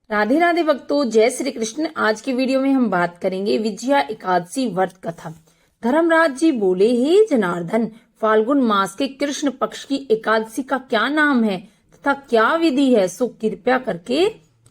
राधे राधे भक्तों, जय श्री कृष्ण। आज की वीडियो में हम बात करेंगे विजया एकादशी व्रत कथा। धर्मराज जी बोले, हे जनार्दन, फाल्गुन मास के कृष्ण पक्ष की एकादशी का क्या नाम है तथा क्या विधि है, सो कृपया करके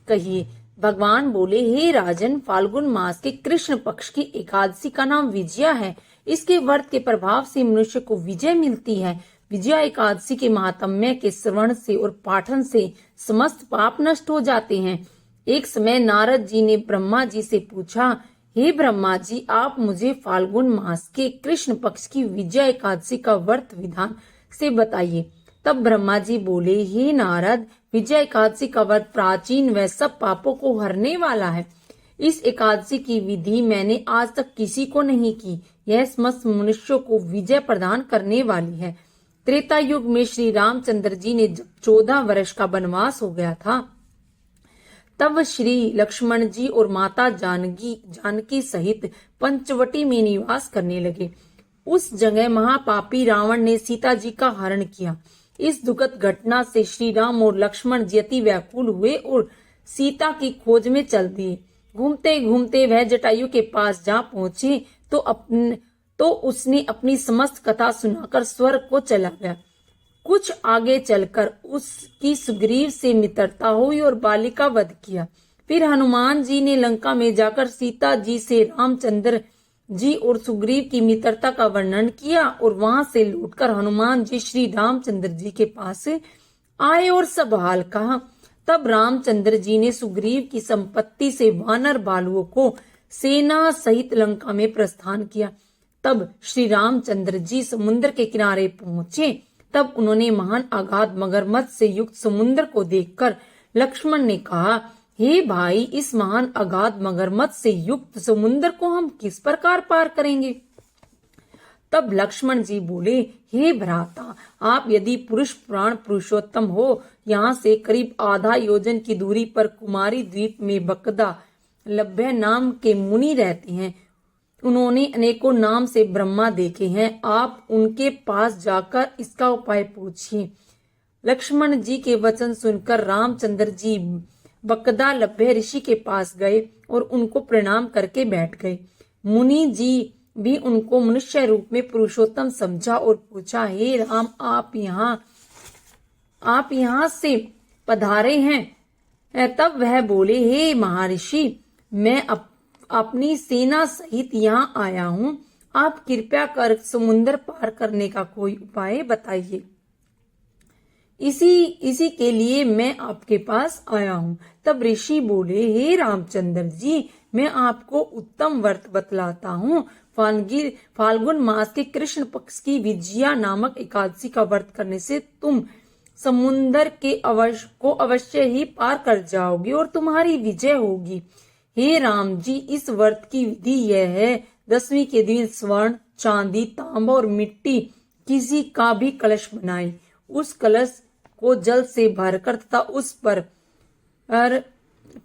कहिए। भगवान बोले, हे राजन, फाल्गुन मास के कृष्ण पक्ष की एकादशी का नाम विजया है। इसके व्रत के प्रभाव से मनुष्य को विजय मिलती है। विजया एकादशी के महात्म्य के श्रवण से और पाठन से समस्त पाप नष्ट हो जाते हैं। एक समय नारद जी ने ब्रह्मा जी से पूछा, हे ब्रह्मा जी, आप मुझे फाल्गुन मास के कृष्ण पक्ष की विजया एकादशी का व्रत विधान से बताइए। तब ब्रह्मा जी बोले, हे नारद, विजया एकादशी का व्रत प्राचीन व सब पापों को हरने वाला है। इस एकादशी की विधि मैंने आज तक किसी को नहीं की। यह समस्त मनुष्यों को विजय प्रदान करने वाली है। त्रेता युग में श्री रामचंद्र जी ने जब 14 वर्ष का वनवास हो गया था, तब श्री लक्ष्मण जी और माता जानकी सहित पंचवटी में निवास करने लगे। उस जगह महापापी रावण ने सीता जी का हरण किया। इस दुखद घटना से श्री राम और लक्ष्मण जी अति व्याकुल हुए और सीता की खोज में चल दिए। घूमते घूमते वह जटायु के पास जा पहुंचे तो उसने अपनी समस्त कथा सुनाकर स्वर्ग को चला गया। कुछ आगे चलकर उसकी सुग्रीव से मित्रता हुई और बालिका वध किया। फिर हनुमान जी ने लंका में जाकर सीता जी से रामचंद्र जी और सुग्रीव की मित्रता का वर्णन किया और वहां से लौटकर हनुमान जी श्री रामचंद्र जी के पास आए और सब हाल कहा। तब रामचंद्र जी ने सुग्रीव की संपत्ति से वानर बालुओं को सेना सहित लंका में प्रस्थान किया। तब श्री रामचंद्र जी समुद्र के किनारे पहुंचे। तब उन्होंने महान अगाध मगरमच्छ से युक्त समुद्र को देखकर लक्ष्मण ने कहा, हे भाई, इस महान अगाध मगरमच्छ से युक्त समुद्र को हम किस प्रकार पार करेंगे? तब लक्ष्मण जी बोले, हे भ्राता, आप यदि पुरुष प्राण पुरुषोत्तम हो, यहाँ से करीब आधा योजन की दूरी पर कुमारी द्वीप में बकदा लभ्य नाम के मुनि रहते हैं। उन्होंने अनेकों नाम से ब्रह्मा देखे हैं। आप उनके पास जाकर इसका उपाय पूछिए। लक्ष्मण जी के वचन सुनकर रामचंद्र जी बकदा लभ्य ऋषि के पास गए और उनको प्रणाम करके बैठ गए। मुनि जी भी उनको मनुष्य रूप में पुरुषोत्तम समझा और पूछा, हे राम, आप यहाँ से पधारे हैं? तब वह बोले, हे महर्षि, मैं अपनी सेना सहित यहाँ आया हूँ। आप कृपया कर समुद्र पार करने का कोई उपाय बताइए। इसी के लिए मैं आपके पास आया हूँ। तब ऋषि बोले, हे रामचंद्र जी, मैं आपको उत्तम व्रत बतलाता हूँ। फाल्गुन मास के कृष्ण पक्ष की विजया नामक एकादशी का व्रत करने से तुम समुद्र के अवश्य ही पार कर जाओगे और तुम्हारी विजय होगी। हे राम जी, इस व्रत की विधि यह है, 10वीं के दिन स्वर्ण, चांदी, तांबा और मिट्टी किसी का भी कलश बनाए। उस कलश को जल से भरकर तथा उस पर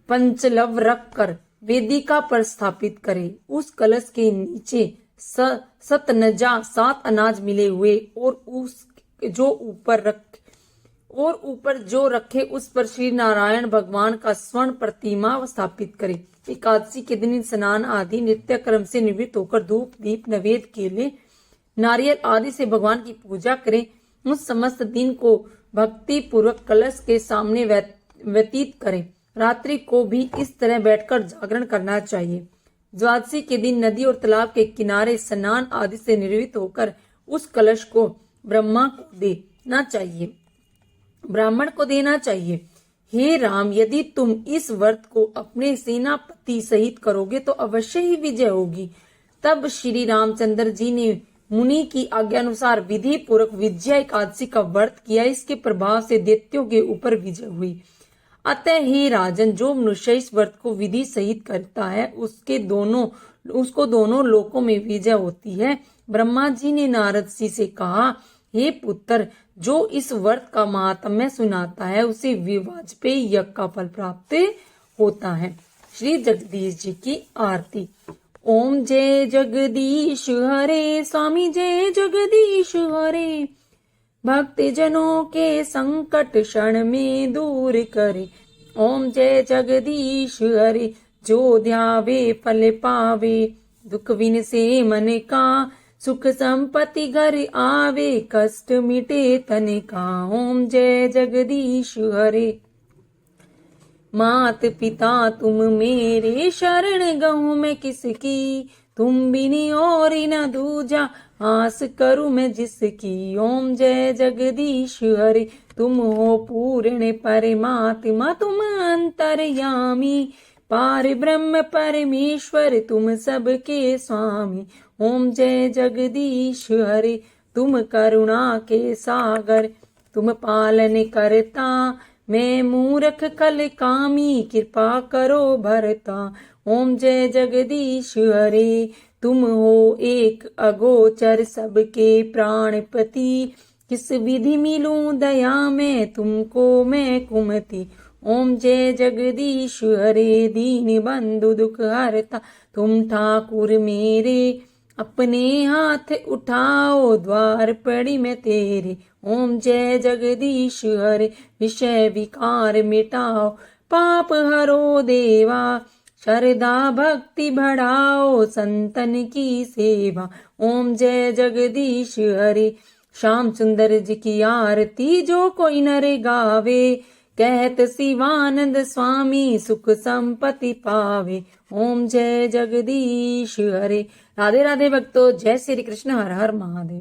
पंचलव रखकर वेदिका पर स्थापित करे। उस कलश के नीचे 7 अनाज मिले हुए और ऊपर जो रखे उस पर श्री नारायण भगवान का स्वर्ण प्रतिमा स्थापित करे। एकादशी के दिन स्नान आदि नित्य कर्म से निवृत्त होकर धूप दीप नैवेद्य केले नारियल आदि से भगवान की पूजा करें। उस समस्त दिन को भक्ति पूर्वक कलश के सामने व्यतीत करें। रात्रि को भी इस तरह बैठकर जागरण करना चाहिए। द्वादशी के दिन नदी और तालाब के किनारे स्नान आदि से निवृत्त होकर उस कलश को ब्राह्मण को देना चाहिए। हे राम, यदि तुम इस व्रत को अपने सेनापति सहित करोगे तो अवश्य ही विजय होगी। तब श्री रामचंद्र जी ने मुनि की आज्ञा अनुसार विधि पूर्वक विजया एकादशी का व्रत किया। इसके प्रभाव से दैत्यों के ऊपर विजय हुई। अतः हे राजन, जो मनुष्य इस व्रत को विधि सहित करता है उसको दोनों लोकों में विजय होती है। ब्रह्मा जी ने नारद जी से कहा, हे पुत्र, जो इस व्रत का महात्म्य सुनाता है उसे वाजपेयी यज्ञ का फल प्राप्त होता है। श्री जगदीश जी की आरती। ओम जय जगदीश हरे, स्वामी जय जगदीश हरे, भक्त जनों के संकट क्षण में दूर करे। ओम जय जगदीश हरे। जो ध्यावे फल पावे, दुख विन से मन का, सुख संपत्ति घर आवे, कष्ट मिटे तन का। ओम जय जगदीश हरे। मात पिता तुम मेरे, शरण गहूँ मैं किसकी, तुम बिनी और न दूजा, आस करूँ मैं जिसकी। ओम जय जगदीश हरे। तुम हो पूर्ण परमात्मा, तुम अंतर्यामी, पार ब्रह्म परमेश्वर, तुम सबके स्वामी। ओम जय जगदीश हरे। तुम करुणा के सागर, तुम पालन करता, मैं मूर्ख कल कामी, कृपा करो भरता। ओम जय जगदीश हरे। तुम हो एक अगोचर, सबके प्राणपति, किस विधि मिलूं दया में, तुमको मैं कुमति। ओम जय जगदीश हरे। दीन बंधु दुख हरता, तुम ठाकुर मेरे, अपने हाथ उठाओ, द्वार पड़ी मैं तेरे। ओम जय जगदीश हरे। विषय विकार मिटाओ, पाप हरो देवा, श्रद्धा भक्ति बढ़ाओ, संतन की सेवा। ओम जय जगदीश हरे। श्याम सुंदर जी की आरती जो कोई नर गावे, कहत शिवानंद स्वामी सुख संपत्ति पावे। ओम जय जगदीश हरे। राधे राधे भक्तों, जय श्री कृष्ण, हर हर महादेव।